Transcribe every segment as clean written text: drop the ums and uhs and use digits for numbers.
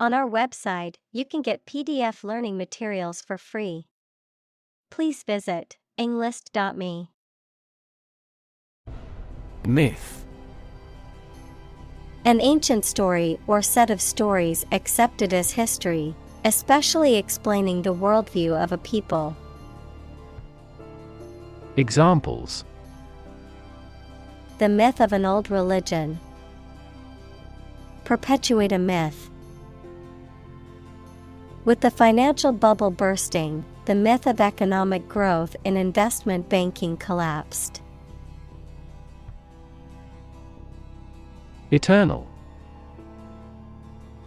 On our website, you can get PDF learning materials for free. Please visit englist.me. Myth. An ancient story or set of stories accepted as history, especially explaining the worldview of a people. Examples: The myth of an old religion. Perpetuate a myth. With the financial bubble bursting, the myth of economic growth in investment banking collapsed. Eternal.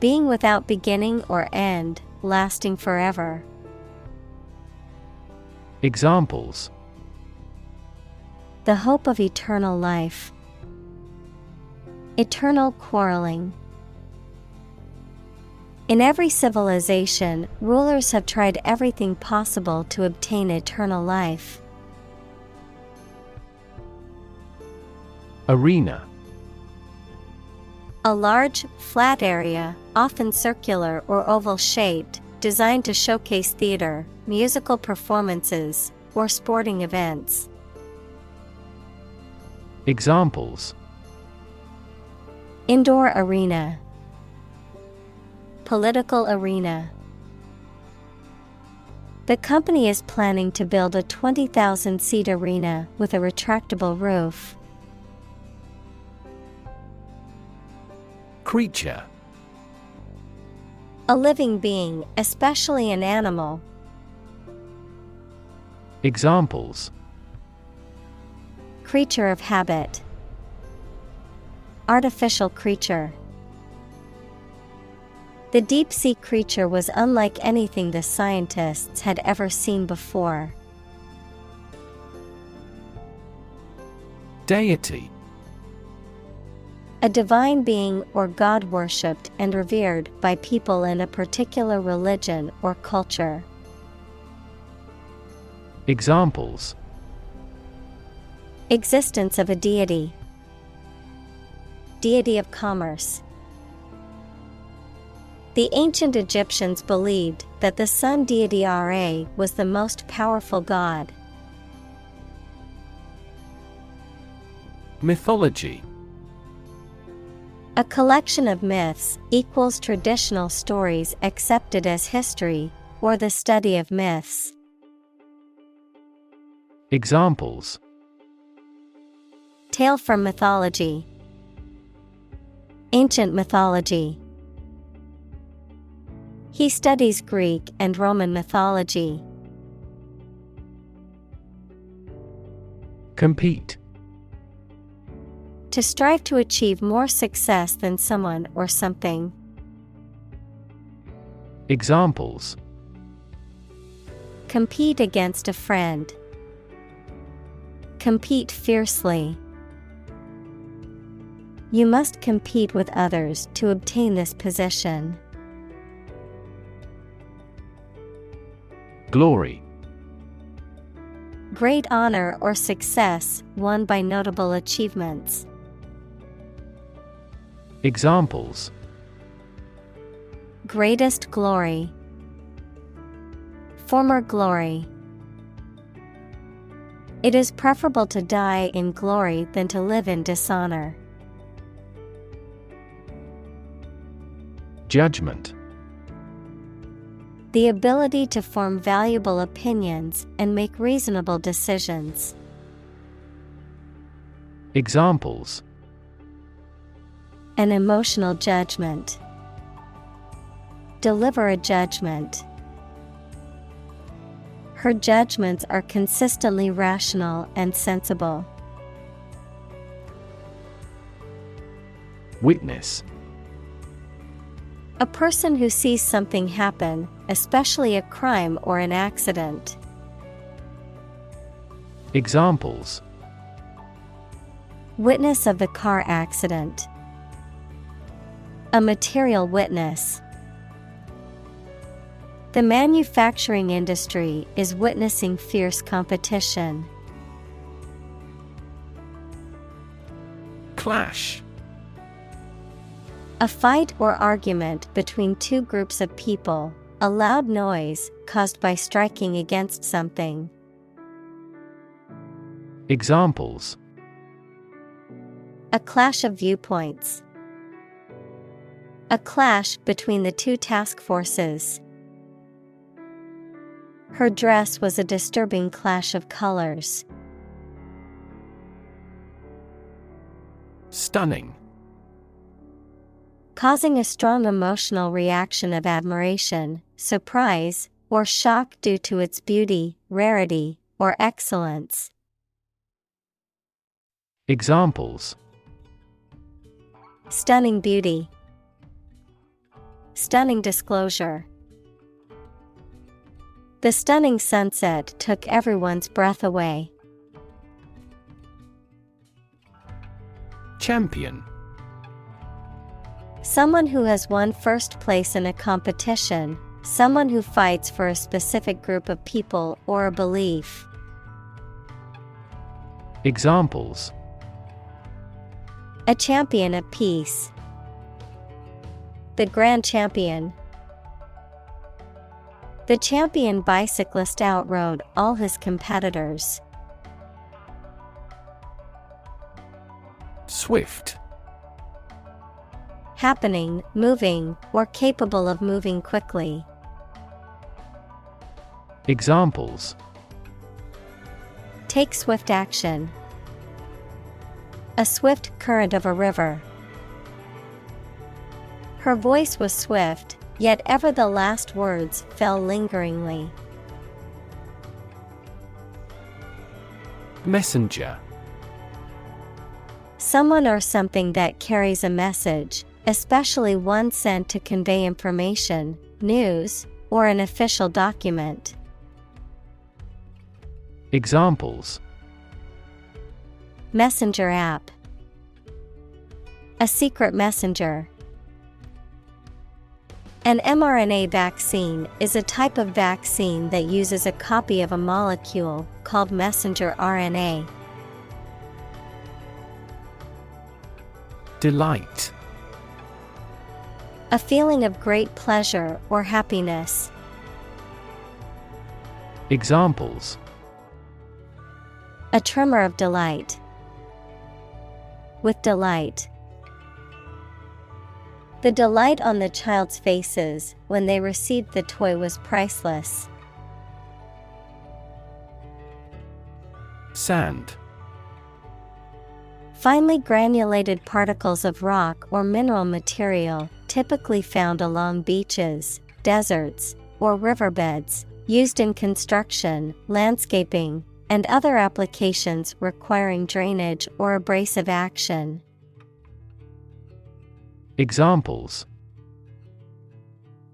Being without beginning or end, lasting forever. Examples: The hope of eternal life. Eternal quarreling. In every civilization, rulers have tried everything possible to obtain eternal life. Arena. A large, flat area, often circular or oval-shaped, designed to showcase theater, musical performances, or sporting events. Examples: Indoor arena. Political arena. The company is planning to build a 20,000-seat arena with a retractable roof. Creature. A living being, especially an animal. Examples: Creature of habit. Artificial creature. The deep-sea creature was unlike anything the scientists had ever seen before. Deity. A divine being or god worshipped and revered by people in a particular religion or culture. Examples: Existence of a deity. Deity of commerce. The ancient Egyptians believed that the sun deity Ra was the most powerful god. Mythology. A collection of myths equals traditional stories accepted as history, or the study of myths. Examples: Tale from mythology. Ancient mythology. He studies Greek and Roman mythology. Compete. To strive to achieve more success than someone or something. Examples: Compete against a friend. Compete fiercely. You must compete with others to obtain this position. Glory. Great honor or success won by notable achievements. Examples: Greatest glory. Former glory. It is preferable to die in glory than to live in dishonor. Judgment. The ability to form valuable opinions and make reasonable decisions. Examples: An emotional judgment. Deliver a judgment. Her judgments are consistently rational and sensible. Witness. A person who sees something happen, especially a crime or an accident. Examples: Witness of the car accident. A material witness. The manufacturing industry is witnessing fierce competition. Clash. A fight or argument between two groups of people, a loud noise caused by striking against something. Examples: A clash of viewpoints. A clash between the two task forces. Her dress was a disturbing clash of colors. Stunning. Causing a strong emotional reaction of admiration, surprise, or shock due to its beauty, rarity, or excellence. Examples: Stunning beauty. Stunning disclosure. The stunning sunset took everyone's breath away. Champion. Someone who has won first place in a competition, someone who fights for a specific group of people or a belief. Examples: A champion of peace. The grand champion. The champion bicyclist outrode all his competitors. Swift. Happening, moving, or capable of moving quickly. Examples: Take swift action. A swift current of a river. Her voice was swift, yet ever the last words fell lingeringly. Messenger. Someone or something that carries a message, especially one sent to convey information, news, or an official document. Examples: Messenger app. A secret messenger. An mRNA vaccine is a type of vaccine that uses a copy of a molecule called messenger RNA. Delight. A feeling of great pleasure or happiness. Examples: A tremor of delight. With delight. The delight on the child's faces when they received the toy was priceless. Sand. Finely granulated particles of rock or mineral material, typically found along beaches, deserts, or riverbeds, used in construction, landscaping, and other applications requiring drainage or abrasive action. Examples: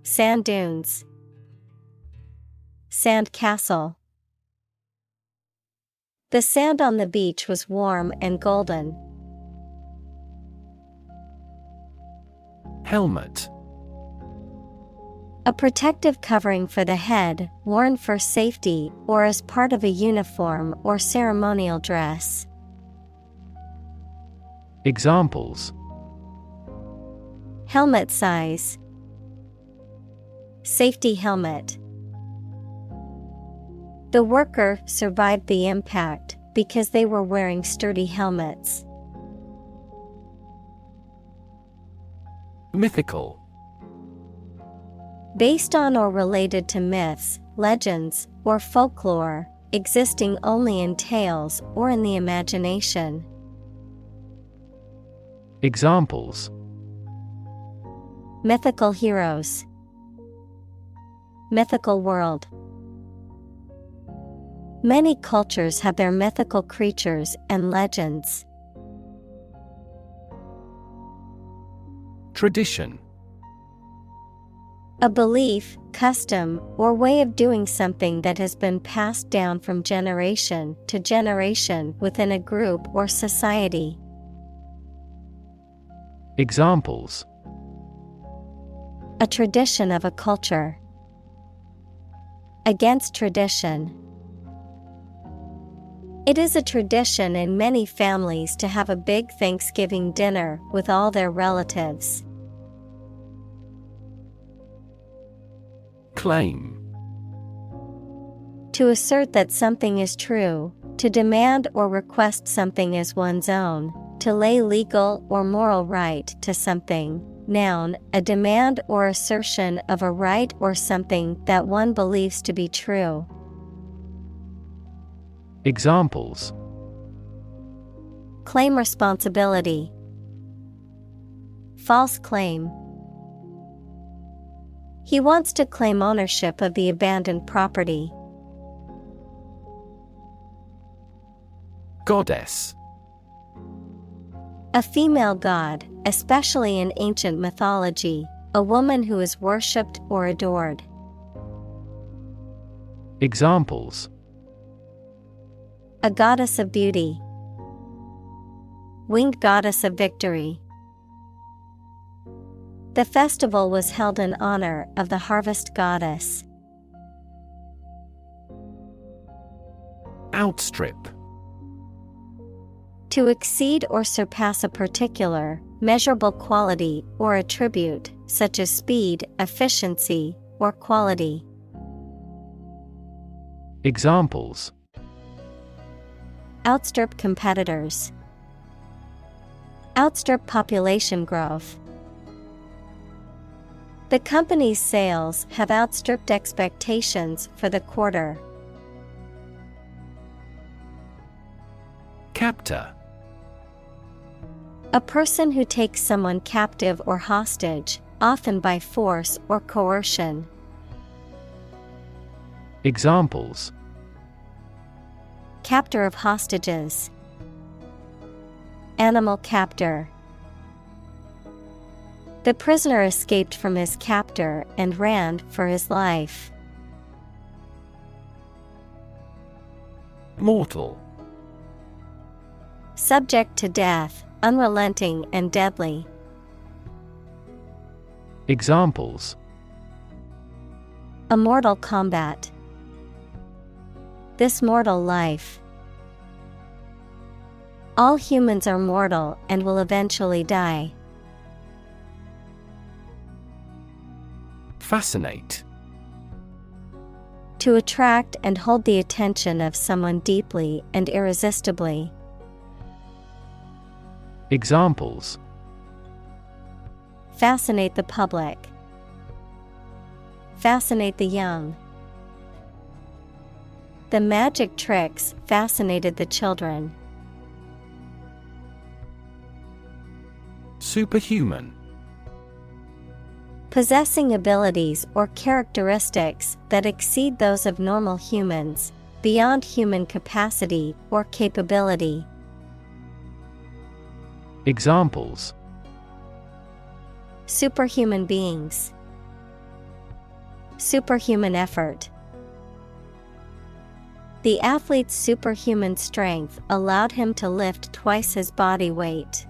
Sand dunes. Sand castle. The sand on the beach was warm and golden. Helmet. A protective covering for the head, worn for safety or as part of a uniform or ceremonial dress. Examples: Helmet size. Safety helmet. The worker survived the impact because they were wearing sturdy helmets. Mythical. Based on or related to myths, legends, or folklore, existing only in tales or in the imagination. Examples: Mythical heroes. Mythical world. Many cultures have their mythical creatures and legends. Tradition. A belief, custom, or way of doing something that has been passed down from generation to generation within a group or society. Examples: A tradition of a culture. Against tradition. It is a tradition in many families to have a big Thanksgiving dinner with all their relatives. Claim. To assert that something is true, to demand or request something as one's own, to lay legal or moral right to something. Noun, a demand or assertion of a right or something that one believes to be true. Examples: Claim responsibility. False claim. He wants to claim ownership of the abandoned property. Goddess. A female god, especially in ancient mythology, a woman who is worshipped or adored. Examples: A goddess of beauty. Winged goddess of victory. The festival was held in honor of the harvest goddess. Outstrip. To exceed or surpass a particular, measurable quality or attribute, such as speed, efficiency, or quality. Examples: Outstrip competitors. Outstrip population growth. The company's sales have outstripped expectations for the quarter. Captor. A person who takes someone captive or hostage, often by force or coercion. Examples: Captor of hostages. Animal captor. The prisoner escaped from his captor and ran for his life. Mortal. Subject to death, unrelenting and deadly. Examples: A mortal combat. This mortal life. All humans are mortal and will eventually die. Fascinate. To attract and hold the attention of someone deeply and irresistibly. Examples: Fascinate the public. Fascinate the young. The magic tricks fascinated the children. Superhuman. Possessing abilities or characteristics that exceed those of normal humans, beyond human capacity or capability. Examples: Superhuman beings. Superhuman effort. The athlete's superhuman strength allowed him to lift twice his body weight.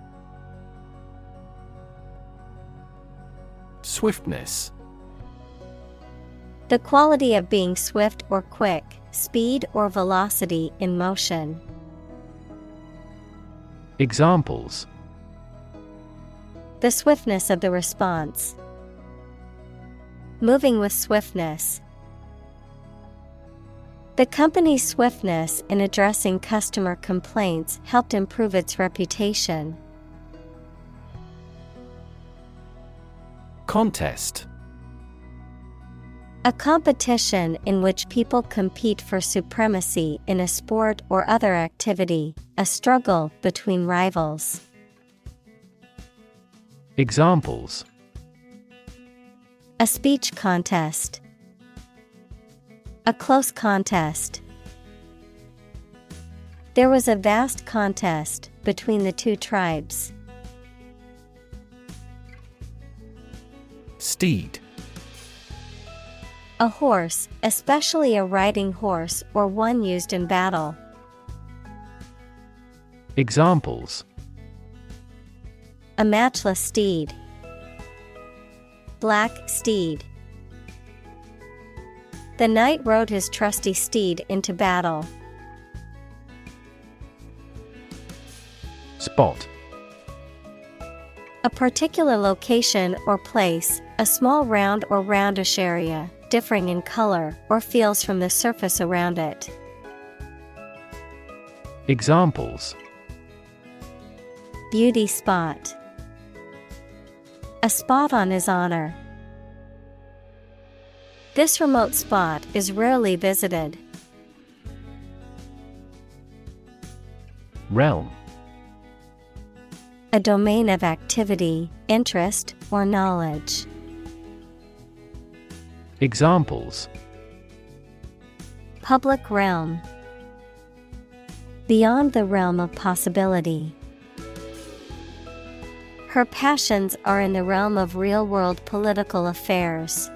Swiftness. The quality of being swift or quick, speed or velocity in motion. Examples: The swiftness of the response. Moving with swiftness. The company's swiftness in addressing customer complaints helped improve its reputation. Contest. A competition in which people compete for supremacy in a sport or other activity, a struggle between rivals. Examples: A speech contest. A close contest. There was a vast contest between the two tribes. Steed. A horse, especially a riding horse or one used in battle. Examples: A matchless steed. Black steed. The knight rode his trusty steed into battle. Spot. A particular location or place, a small round or roundish area, differing in color or feels from the surface around it. Examples: Beauty spot. A spot on his honor. This remote spot is rarely visited. Realm. A domain of activity, interest, or knowledge. Examples: Public realm. Beyond the realm of possibility. Her passions are in the realm of real-world political affairs.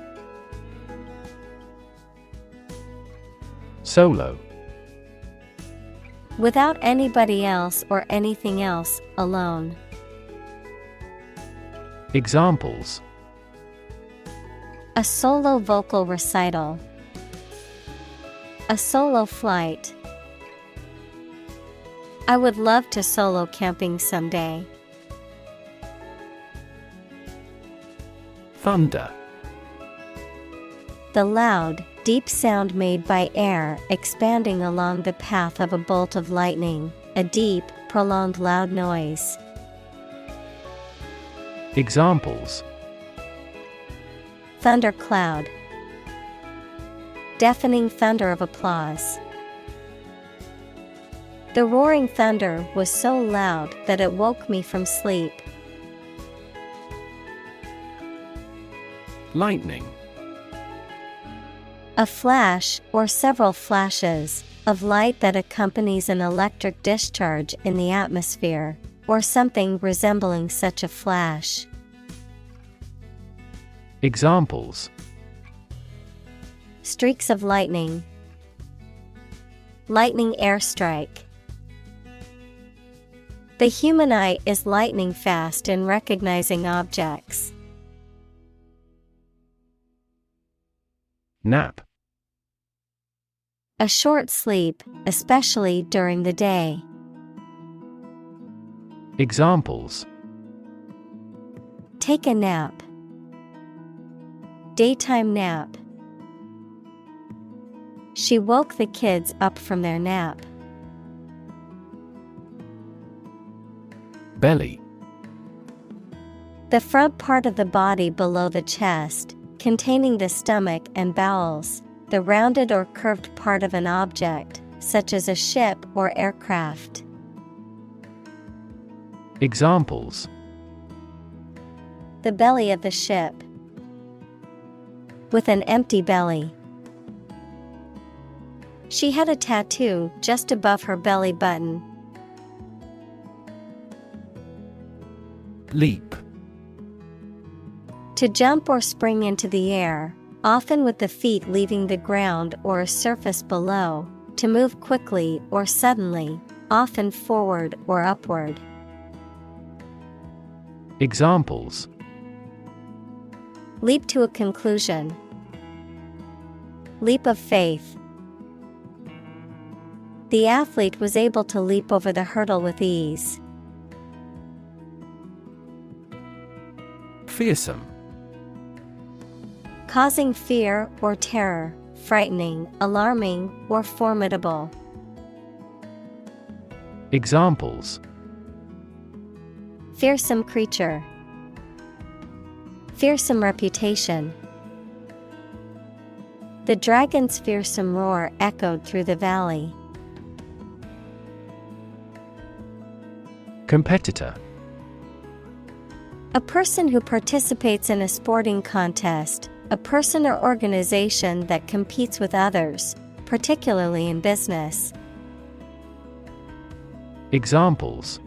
Solo. Without anybody else or anything else, alone. Examples: A solo vocal recital. A solo flight. I would love to solo camping someday. Thunder. The loud, deep sound made by air expanding along the path of a bolt of lightning, a deep, prolonged loud noise. Examples: Thundercloud. Deafening thunder of applause. The roaring thunder was so loud that it woke me from sleep. Lightning. A flash or several flashes of light that accompanies an electric discharge in the atmosphere, or something resembling such a flash. Examples: Streaks of lightning. Lightning airstrike. The human eye is lightning fast in recognizing objects. Nap. A short sleep, especially during the day. Examples: Take a nap. Daytime nap. She woke the kids up from their nap. Belly. The front part of the body below the chest, containing the stomach and bowels, the rounded or curved part of an object, such as a ship or aircraft. Examples: The belly of the ship. With an empty belly. She had a tattoo just above her belly button. Leap. To jump or spring into the air, often with the feet leaving the ground or a surface below, to move quickly or suddenly, often forward or upward. Examples: Leap to a conclusion. Leap of faith. The athlete was able to leap over the hurdle with ease. Fearsome. Causing fear or terror, frightening, alarming, or formidable. Examples: Fearsome creature. Fearsome reputation. The dragon's fearsome roar echoed through the valley. Competitor. A person who participates in a sporting contest, a person or organization that competes with others, particularly in business. Examples: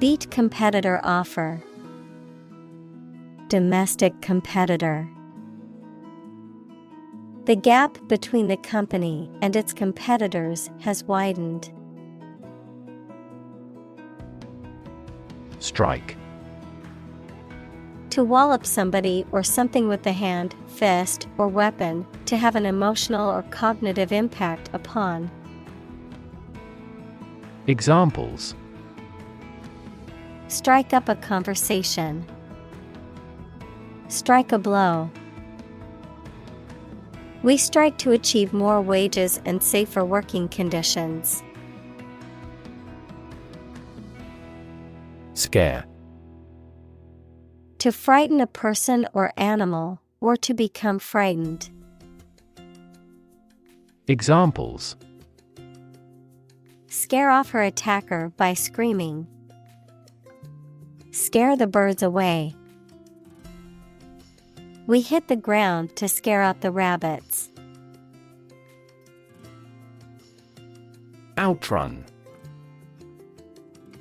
Beat competitor offer. Domestic competitor. The gap between the company and its competitors has widened. Strike. To wallop somebody or something with the hand, fist, or weapon, to have an emotional or cognitive impact upon. Examples: Strike up a conversation. Strike a blow. We strike to achieve more wages and safer working conditions. Scare. To frighten a person or animal, or to become frightened. Examples: Scare off her attacker by screaming. Scare the birds away. We hit the ground to scare out the rabbits. Outrun.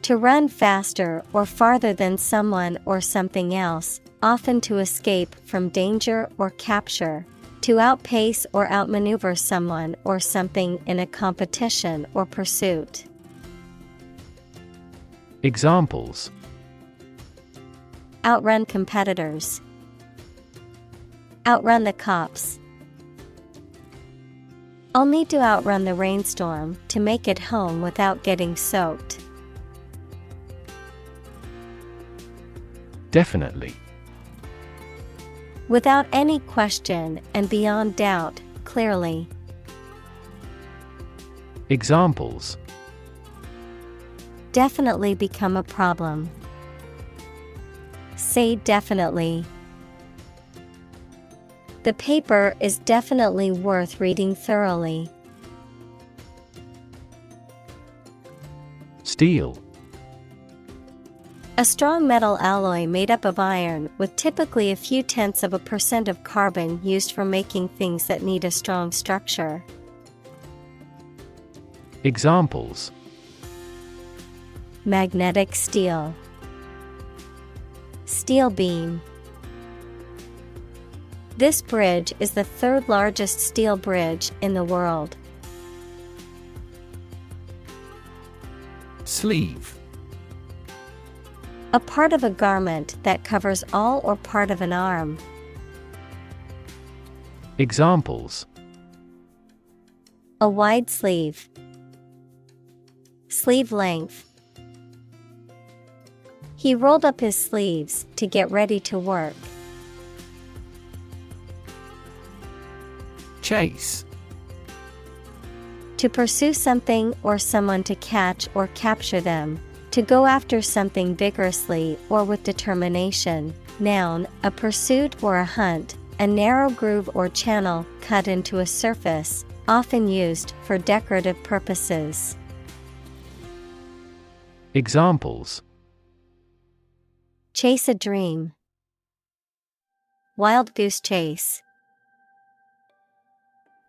To run faster or farther than someone or something else, often to escape from danger or capture. To outpace or outmaneuver someone or something in a competition or pursuit. Examples: Outrun competitors. Outrun the cops. I'll need to outrun the rainstorm to make it home without getting soaked. Definitely. Without any question and beyond doubt, clearly. Examples: Definitely become a problem. Say definitely. The paper is definitely worth reading thoroughly. Steel. A strong metal alloy made up of iron with typically a few tenths of a % of carbon used for making things that need a strong structure. Examples: Magnetic steel. Steel beam. This bridge is the third largest steel bridge in the world. Sleeve. A part of a garment that covers all or part of an arm. Examples: A wide sleeve. Sleeve length. He rolled up his sleeves to get ready to work. Chase. To pursue something or someone, to catch or capture them. To go after something vigorously or with determination. Noun, a pursuit or a hunt, a narrow groove or channel cut into a surface, often used for decorative purposes. Examples: Chase a dream. Wild goose chase.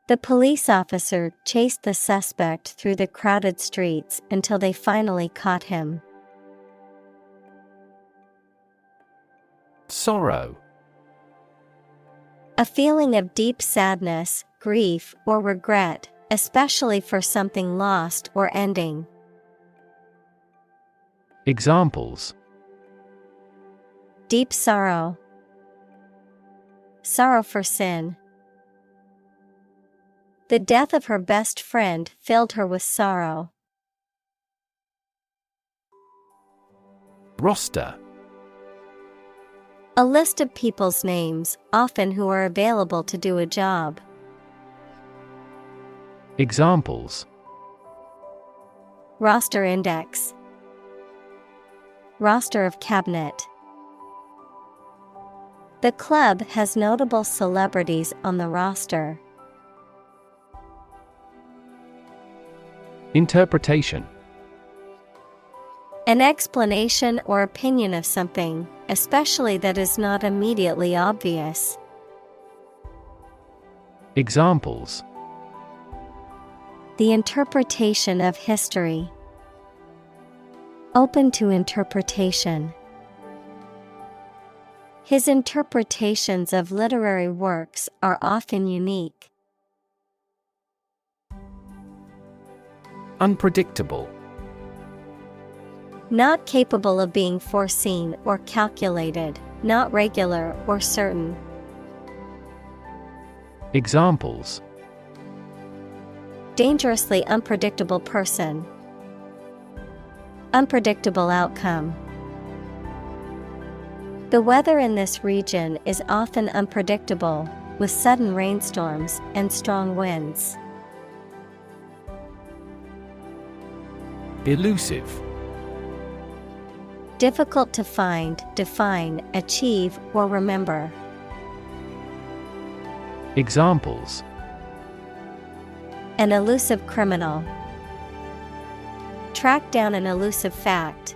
The police officer chased the suspect through the crowded streets until they finally caught him. Sorrow. A feeling of deep sadness, grief, or regret, especially for something lost or ending. Examples: Deep sorrow. Sorrow for sin. The death of her best friend filled her with sorrow. Roster. A list of people's names, often who are available to do a job. Examples: Roster index. Roster of cabinet. The club has notable celebrities on the roster. Interpretation. An explanation or opinion of something, especially that is not immediately obvious. Examples: The interpretation of history. Open to interpretation. His interpretations of literary works are often unique. Unpredictable. Not capable of being foreseen or calculated, not regular or certain. Examples: Dangerously unpredictable person. Unpredictable outcome. The weather in this region is often unpredictable, with sudden rainstorms and strong winds. Elusive. Difficult to find, define, achieve, or remember. Examples: An elusive criminal. Track down an elusive fact.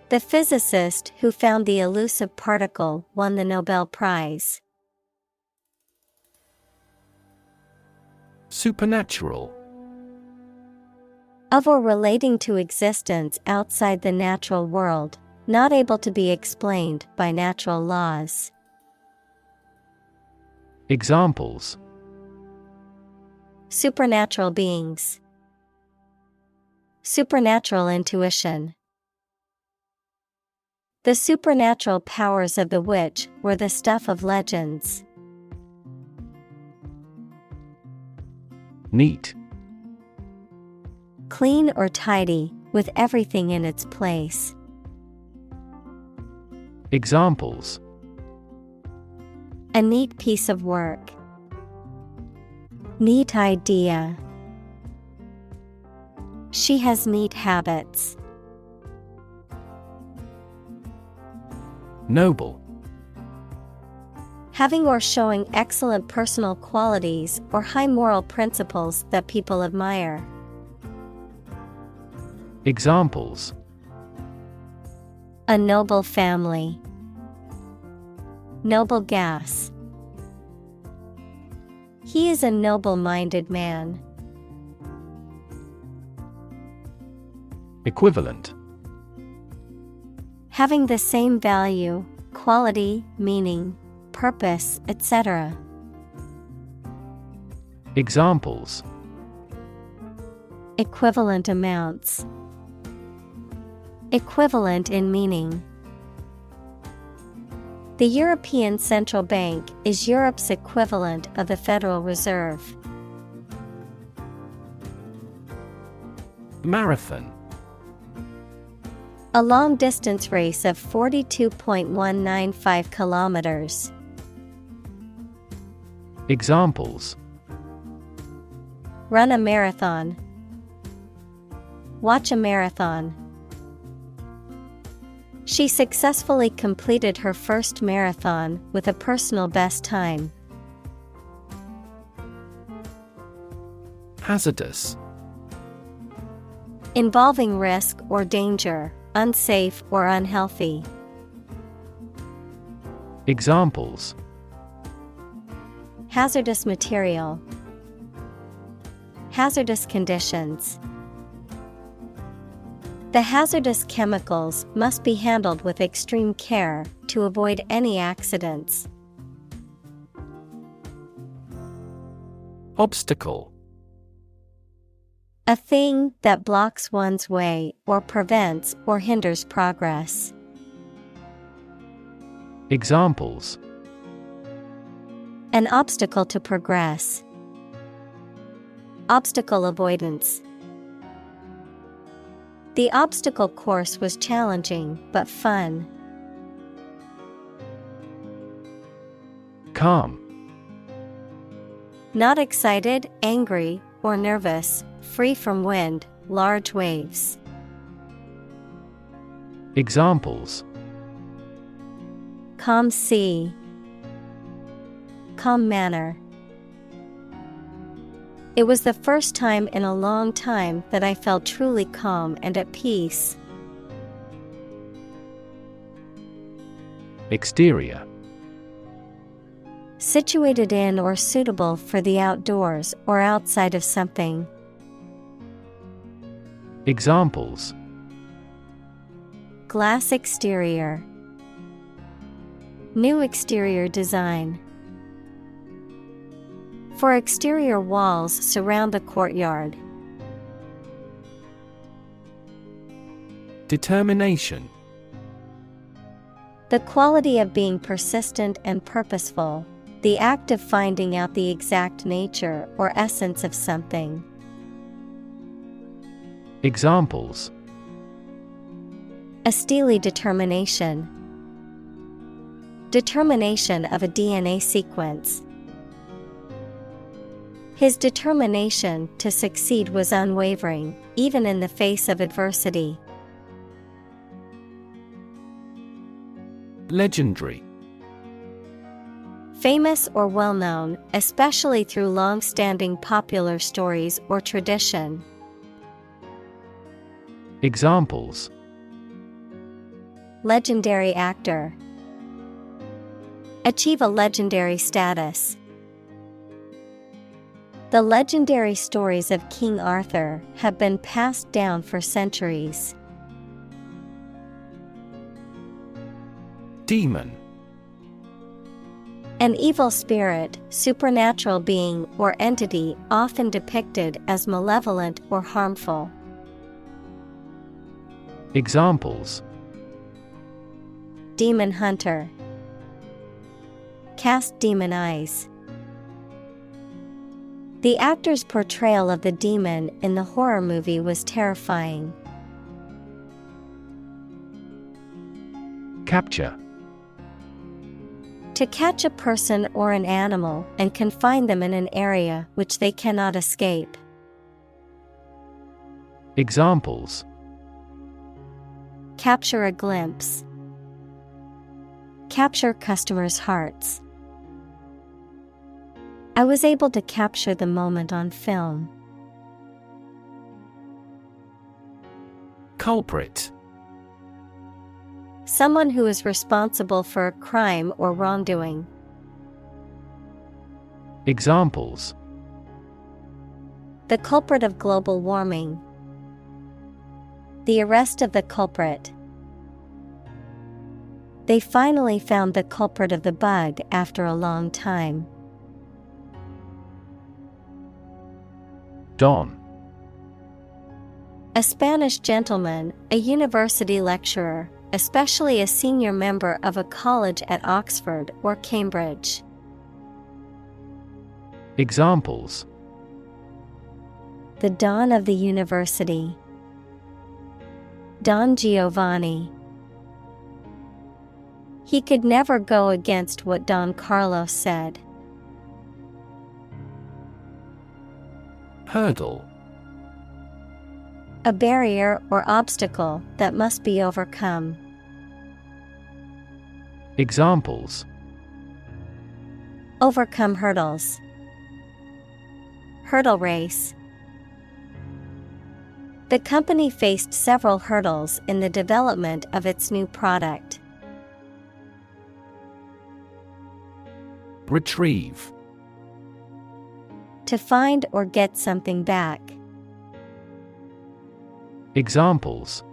The physicist who found the elusive particle won the Nobel Prize. Supernatural. Of or relating to existence outside the natural world, not able to be explained by natural laws. Examples: Supernatural beings. Supernatural intuition. The supernatural powers of the witch were the stuff of legends. Neat. Clean or tidy, with everything in its place. Examples: A neat piece of work. Neat idea. She has neat habits. Noble. Having or showing excellent personal qualities or high moral principles that people admire. Examples: A noble family. Noble gas. He is a noble-minded man. Equivalent. Having the same value, quality, meaning, purpose, etc. Examples: Equivalent amounts. Equivalent in meaning. The European Central Bank is Europe's equivalent of the Federal Reserve. Marathon. A long-distance race of 42.195 kilometers. Examples: Run a marathon. Watch a marathon. She successfully completed her first marathon with a personal best time. Hazardous. Involving risk or danger, unsafe or unhealthy. Examples: Hazardous material. Hazardous conditions. The hazardous chemicals must be handled with extreme care to avoid any accidents. Obstacle. A thing that blocks one's way or prevents or hinders progress. Examples: An obstacle to progress. Obstacle avoidance. The obstacle course was challenging but fun. Calm. Not excited, angry, or nervous, free from wind, large waves. Examples: Calm sea. Calm manner. It was the first time in a long time that I felt truly calm and at peace. Exterior. Situated in or suitable for the outdoors or outside of something. Examples: Glass exterior. New exterior design. For exterior walls surround the courtyard. Determination. The quality of being persistent and purposeful, the act of finding out the exact nature or essence of something. Examples: A steely determination. Determination of a DNA sequence. His determination to succeed was unwavering, even in the face of adversity. Legendary. Famous or well-known, especially through long-standing popular stories or tradition. Examples: Legendary actor. Achieve a legendary status. The legendary stories of King Arthur have been passed down for centuries. Demon. An evil spirit, supernatural being or entity often depicted as malevolent or harmful. Examples: Demon hunter. Cast demon eyes. The actor's portrayal of the demon in the horror movie was terrifying. Capture. To catch a person or an animal and confine them in an area which they cannot escape. Examples: Capture a glimpse. Capture customers' hearts. I was able to capture the moment on film. Culprit. Someone who is responsible for a crime or wrongdoing. Examples: The culprit of global warming. The arrest of the culprit. They finally found the culprit of the bug after a long time. Don. A Spanish gentleman, a university lecturer, especially a senior member of a college at Oxford or Cambridge. Examples: The Don of the University. Don Giovanni. He could never go against what Don Carlos said. Hurdle. A barrier or obstacle that must be overcome. Examples: Overcome hurdles. Hurdle race. The company faced several hurdles in the development of its new product. Retrieve. To find or get something back. Examples: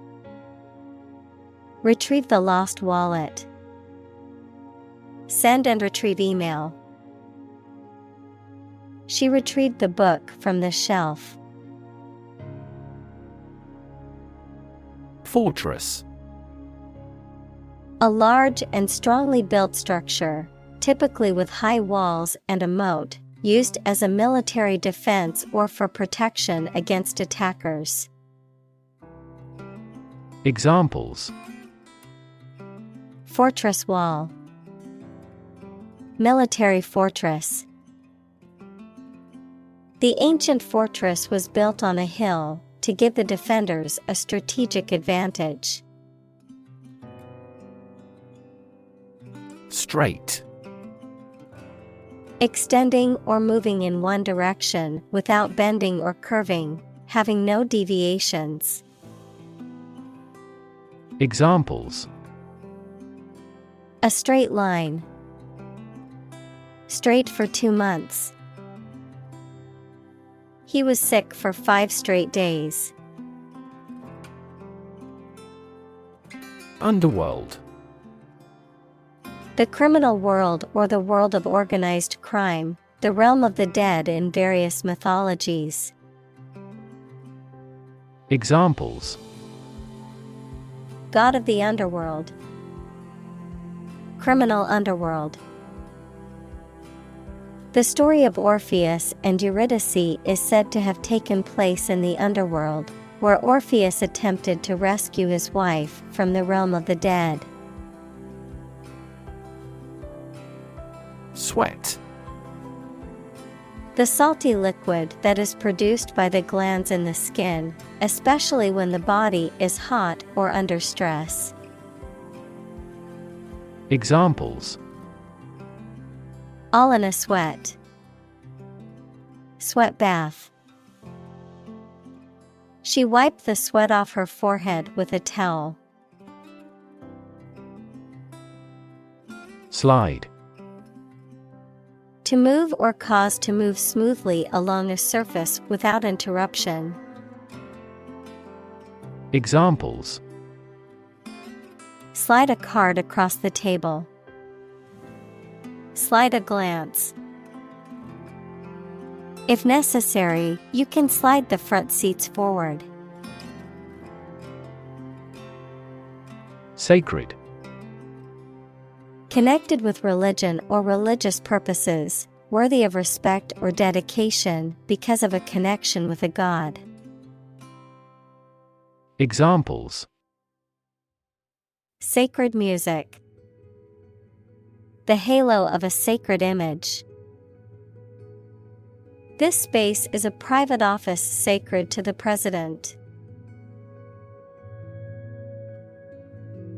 Retrieve the lost wallet. Send and retrieve email. She retrieved the book from the shelf. Fortress. A large and strongly built structure, typically with high walls and a moat, used as a military defense or for protection against attackers. Examples: Fortress wall. Military fortress. The ancient fortress was built on a hill to give the defenders a strategic advantage. Straight. Extending or moving in one direction without bending or curving, having no deviations. Examples: A straight line. Straight for 2 months. He was sick for 5 straight days. Underworld. The criminal world or the world of organized crime, the realm of the dead in various mythologies. Examples: God of the underworld. Criminal underworld. The story of Orpheus and Eurydice is said to have taken place in the underworld, where Orpheus attempted to rescue his wife from the realm of the dead. Sweat. The salty liquid that is produced by the glands in the skin, especially when the body is hot or under stress. Examples: All in a sweat. Sweat bath. She wiped the sweat off her forehead with a towel. Slide. To move or cause to move smoothly along a surface without interruption. Examples: Slide a card across the table. Slide a glance. If necessary, you can slide the front seats forward. Sacred. Connected with religion or religious purposes, worthy of respect or dedication because of a connection with a god. Examples: Sacred music. The halo of a sacred image. This space is a private office sacred to the president.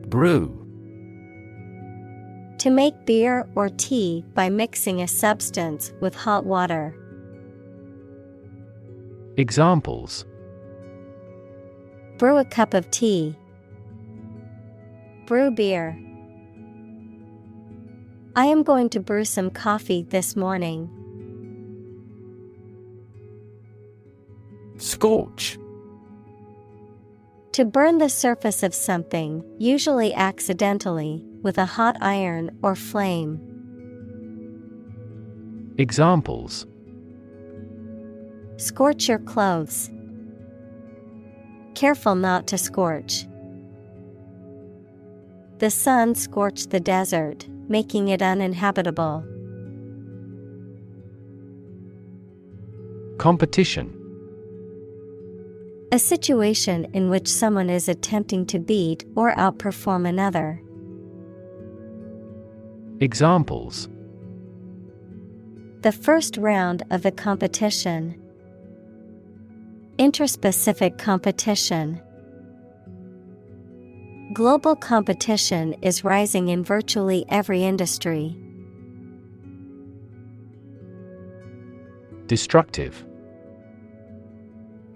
Brew. To make beer or tea by mixing a substance with hot water. Examples: Brew a cup of tea. Brew beer. I am going to brew some coffee this morning. Scorch. To burn the surface of something, usually accidentally, with a hot iron or flame. Examples: Scorch your clothes. Careful not to scorch. The sun scorched the desert, making it uninhabitable. Competition. A situation in which someone is attempting to beat or outperform another. Examples: The first round of the competition. Interspecific competition. Global competition is rising in virtually every industry. Destructive.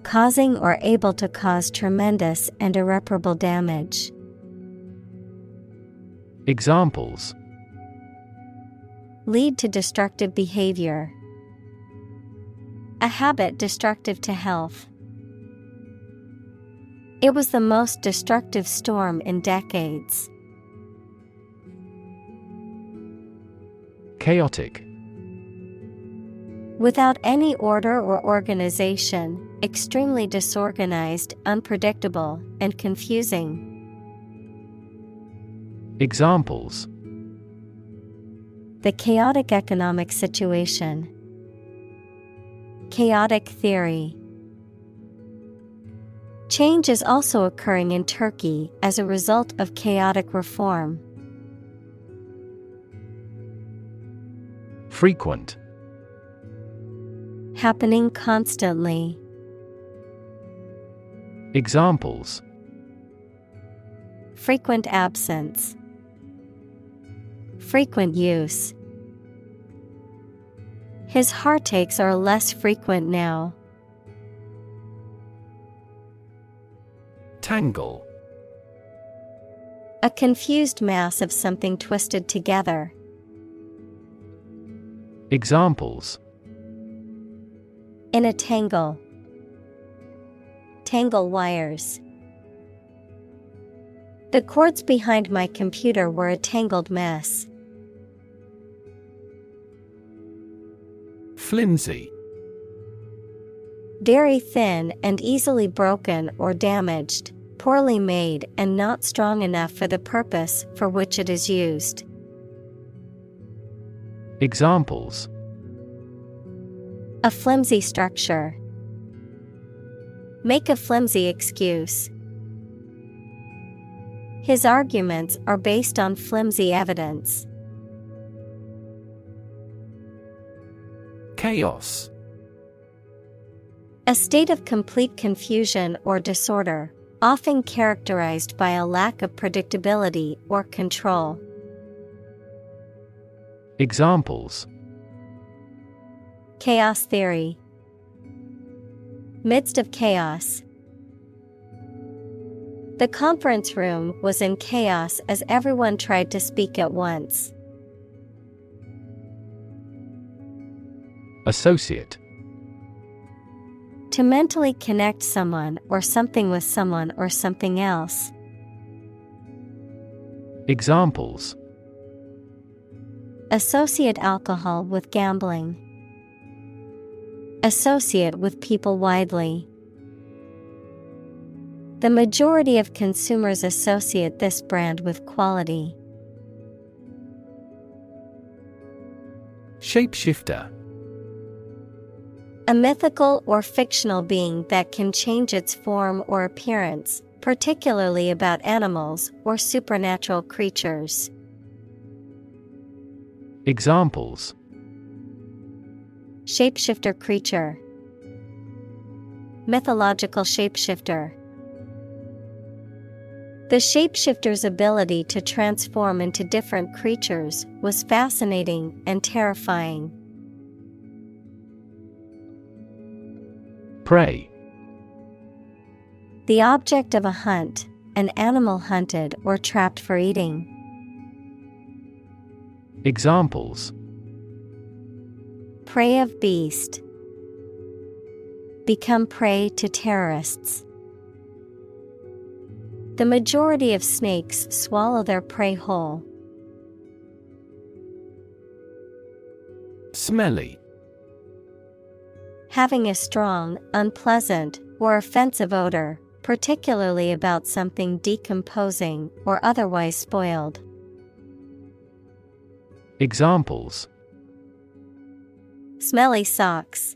Causing or able to cause tremendous and irreparable damage. Examples: Lead to destructive behavior. A habit destructive to health. It was the most destructive storm in decades. Chaotic. Without any order or organization, extremely disorganized, unpredictable, and confusing. Examples: The chaotic economic situation. Chaotic theory. Change is also occurring in Turkey as a result of chaotic reform. Frequent. Happening constantly. Examples: Frequent absence. Frequent use. His heartaches are less frequent now. Tangle. A confused mass of something twisted together. Examples: In a tangle. Tangle wires. The cords behind my computer were a tangled mess. Flimsy. Very thin and easily broken or damaged, poorly made and not strong enough for the purpose for which it is used. Examples: A flimsy structure. Make a flimsy excuse. His arguments are based on flimsy evidence. Chaos. A state of complete confusion or disorder, often characterized by a lack of predictability or control. Examples: Chaos theory. Midst of chaos. The conference room was in chaos as everyone tried to speak at once. Associate. To mentally connect someone or something with someone or something else. Examples: Associate alcohol with gambling. Associate with people widely. The majority of consumers associate this brand with quality. Shapeshifter. A mythical or fictional being that can change its form or appearance, particularly about animals or supernatural creatures. Examples: Shapeshifter creature. Mythological shapeshifter. The shapeshifter's ability to transform into different creatures was fascinating and terrifying. Prey. The object of a hunt, an animal hunted or trapped for eating. Examples: Prey of beast. Become prey to terrorists. The majority of snakes swallow their prey whole. Smelly. Having a strong, unpleasant, or offensive odor, particularly about something decomposing or otherwise spoiled. Examples: Smelly socks.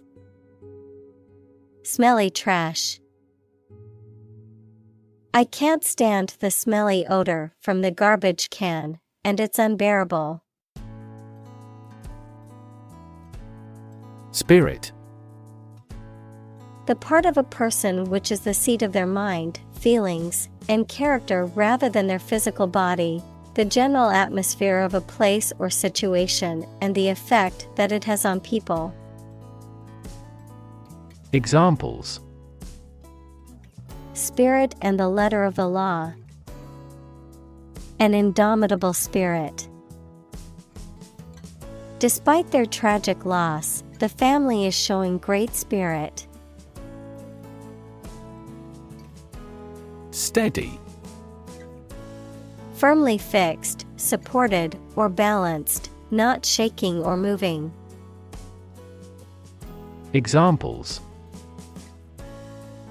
Smelly trash. I can't stand the smelly odor from the garbage can, and it's unbearable. Spirit. The part of a person which is the seat of their mind, feelings, and character rather than their physical body, the general atmosphere of a place or situation, and the effect that it has on people. Examples: Spirit and the letter of the law. An indomitable spirit. Despite their tragic loss, the family is showing great spirit. Steady. Firmly fixed, supported, or balanced, not shaking or moving. Examples: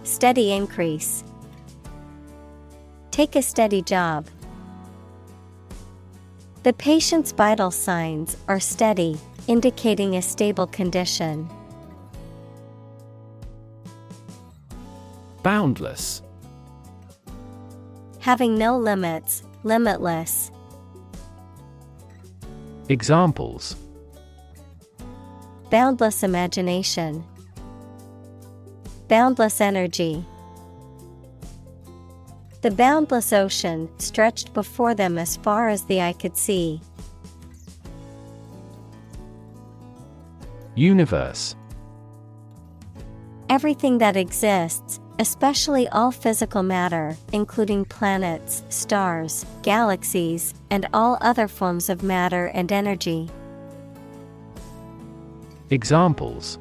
Steady increase. Take a steady job. The patient's vital signs are steady, indicating a stable condition. Boundless. Having no limits, limitless. Examples: Boundless imagination. Boundless energy. The boundless ocean stretched before them as far as the eye could see. Universe. Everything that exists, especially all physical matter, including planets, stars, galaxies, and all other forms of matter and energy. Examples: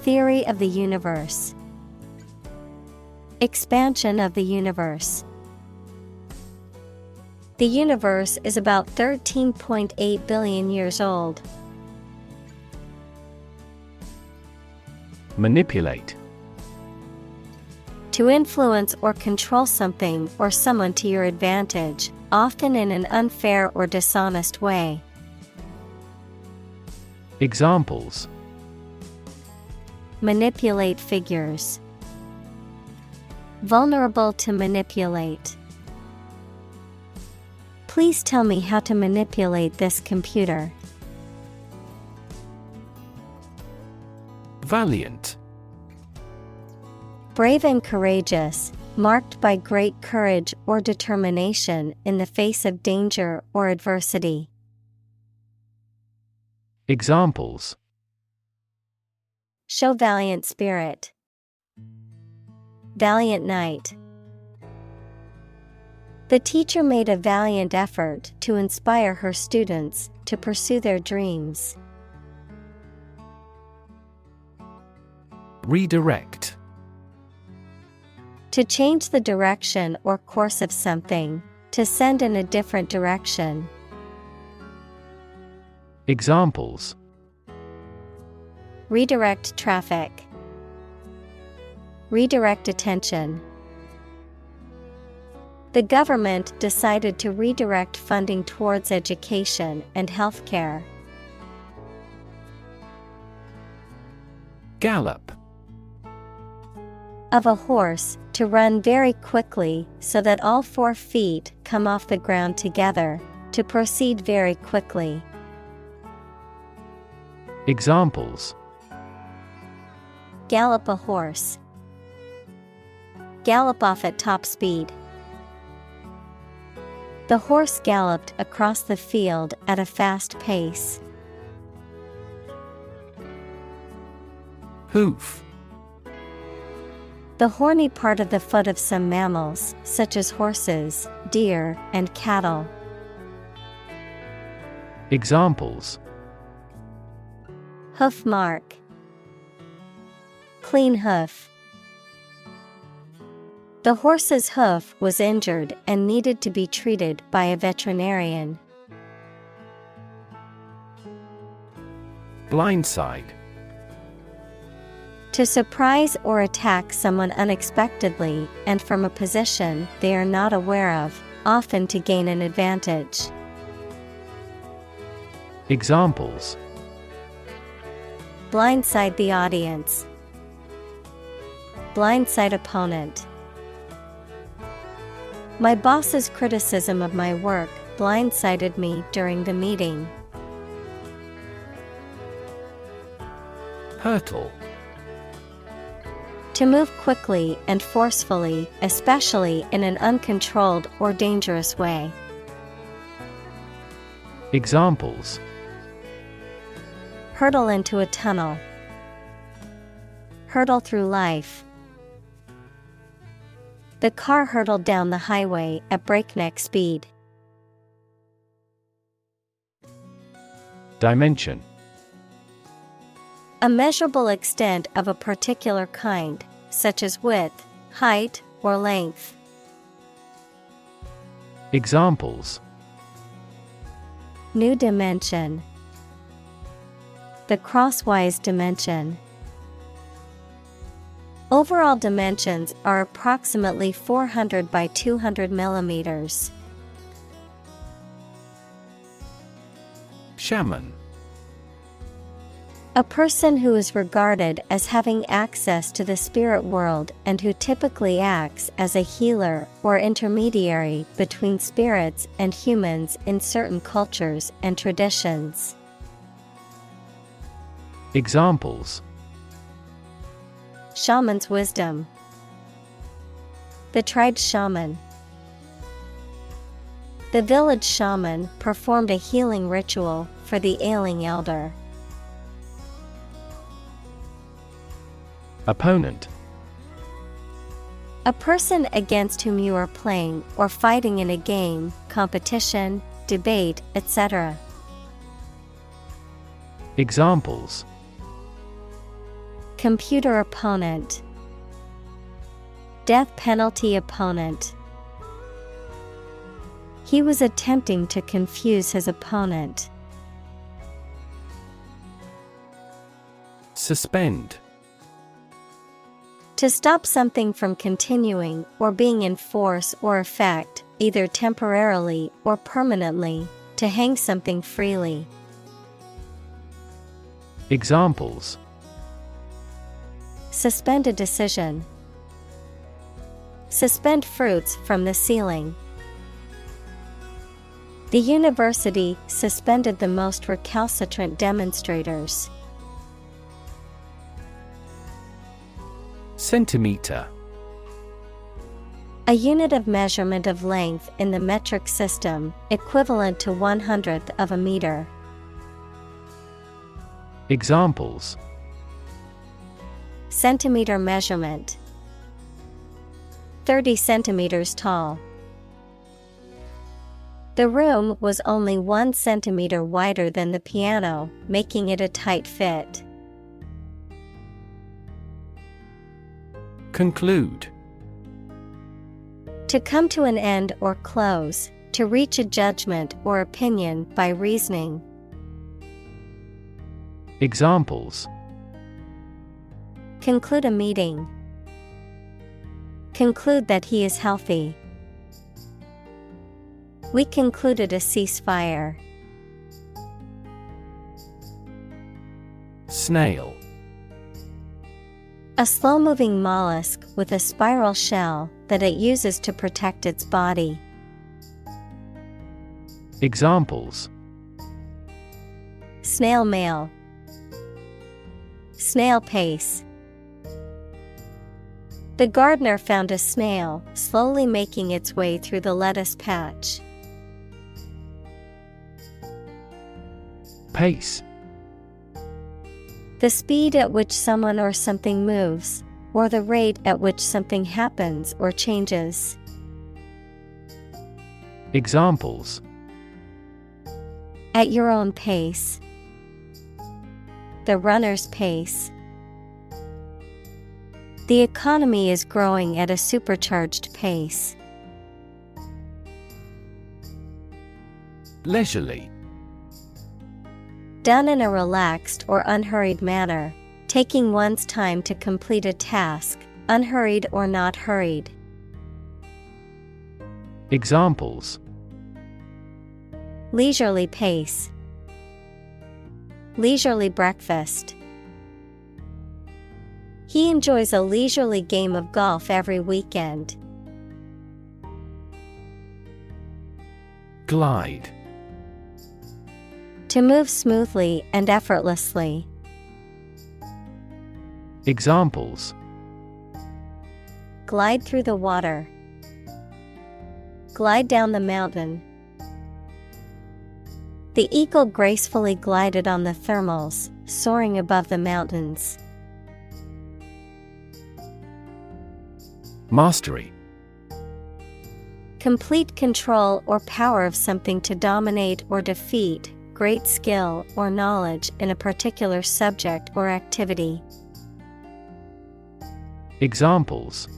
Theory of the universe. Expansion of the universe. The universe is about 13.8 billion years old. Manipulate. To influence or control something or someone to your advantage, often in an unfair or dishonest way. Examples: Manipulate figures. Vulnerable to manipulate. Please tell me how to manipulate this computer. Valiant. Brave and courageous, marked by great courage or determination in the face of danger or adversity. Examples: Show valiant spirit. Valiant knight. The teacher made a valiant effort to inspire her students to pursue their dreams. Redirect. To change the direction or course of something, to send in a different direction. Examples: Redirect traffic. Redirect attention. The government decided to redirect funding towards education and healthcare. Gallop. Of a horse, to run very quickly so that all 4 feet come off the ground together, to proceed very quickly. Examples: Gallop a horse. Gallop off at top speed. The horse galloped across the field at a fast pace. Hoof. The horny part of the foot of some mammals, such as horses, deer, and cattle. Examples: Hoof mark. Clean hoof. The horse's hoof was injured and needed to be treated by a veterinarian. Blindside. To surprise or attack someone unexpectedly and from a position they are not aware of, often to gain an advantage. Examples: Blindside the audience. Blindside opponent. My boss's criticism of my work blindsided me during the meeting. Hurtle. To move quickly and forcefully, especially in an uncontrolled or dangerous way. Examples: Hurtle into a tunnel. Hurtle through life. The car hurtled down the highway at breakneck speed. Dimension. A measurable extent of a particular kind, such as width, height, or length. Examples: New dimension. The crosswise dimension. Overall dimensions are approximately 400 by 200 millimeters. Shaman. A person who is regarded as having access to the spirit world and who typically acts as a healer or intermediary between spirits and humans in certain cultures and traditions. Examples: Shaman's wisdom. The tribe shaman. The village shaman performed a healing ritual for the ailing elder. Opponent. A person against whom you are playing or fighting in a game, competition, debate, etc. Examples: Computer opponent. Death penalty opponent. He was attempting to confuse his opponent. Suspend. To stop something from continuing or being in force or effect, either temporarily or permanently, to hang something freely. Examples: Suspend a decision. Suspend fruits from the ceiling. The university suspended the most recalcitrant demonstrators. Centimeter. A unit of measurement of length in the metric system, equivalent to 1/100th of a meter. Examples: Centimeter measurement. 30 centimeters tall. The room was only 1 centimeter wider than the piano, making it a tight fit. Conclude. To come to an end or close, to reach a judgment or opinion by reasoning. Examples: Conclude a meeting. Conclude that he is healthy. We concluded a ceasefire. Snail. A slow-moving mollusk with a spiral shell that it uses to protect its body. Examples: Snail mail. Snail pace. The gardener found a snail slowly making its way through the lettuce patch. Pace. The speed at which someone or something moves, or the rate at which something happens or changes. Examples: At your own pace. The runner's pace. The economy is growing at a supercharged pace. Leisurely. Done in a relaxed or unhurried manner, taking one's time to complete a task, unhurried or not hurried. Examples: Leisurely pace. Leisurely breakfast. He enjoys a leisurely game of golf every weekend. Glide. To move smoothly and effortlessly. Examples: Glide through the water. Glide down the mountain. The eagle gracefully glided on the thermals, soaring above the mountains. Mastery. Complete control or power of something to dominate or defeat, great skill or knowledge in a particular subject or activity. Examples: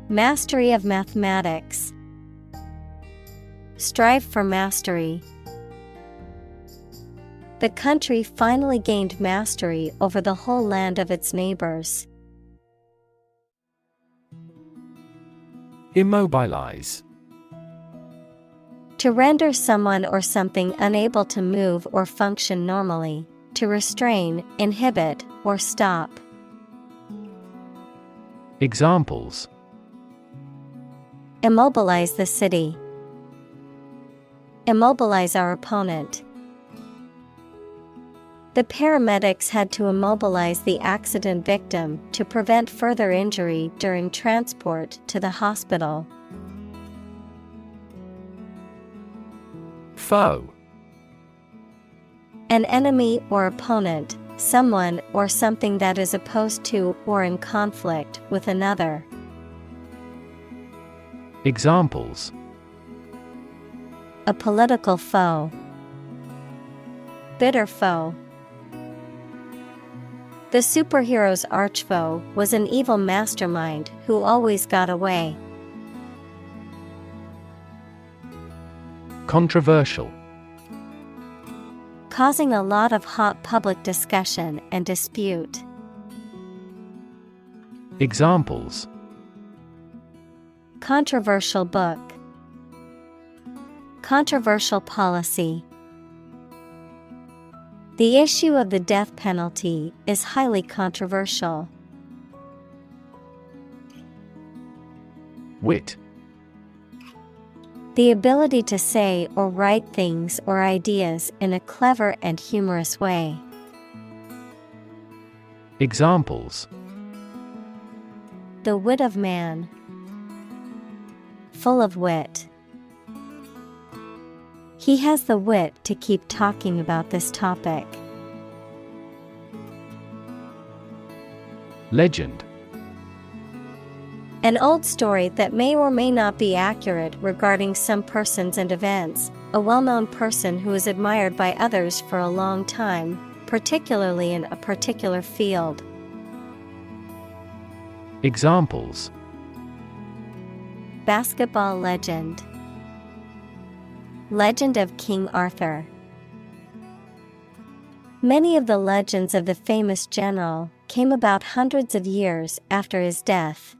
Mastery of mathematics. Strive for mastery. The country finally gained mastery over the whole land of its neighbors. Immobilize. To render someone or something unable to move or function normally, to restrain, inhibit, or stop. Examples: Immobilize the city. Immobilize our opponent. The paramedics had to immobilize the accident victim to prevent further injury during transport to the hospital. Foe. An enemy or opponent, someone or something that is opposed to or in conflict with another. Examples: A political foe. Bitter foe. The superhero's archfoe was an evil mastermind who always got away. Controversial. Causing a lot of hot public discussion and dispute. Examples: Controversial book. Controversial policy. The issue of the death penalty is highly controversial. Wit. The ability to say or write things or ideas in a clever and humorous way. Examples: The wit of man. Full of wit. He has the wit to keep talking about this topic. Legend. An old story that may or may not be accurate regarding some persons and events, a well-known person who is admired by others for a long time, particularly in a particular field. Examples: Basketball legend. Legend of King Arthur. Many of the legends of the famous general came about hundreds of years after his death.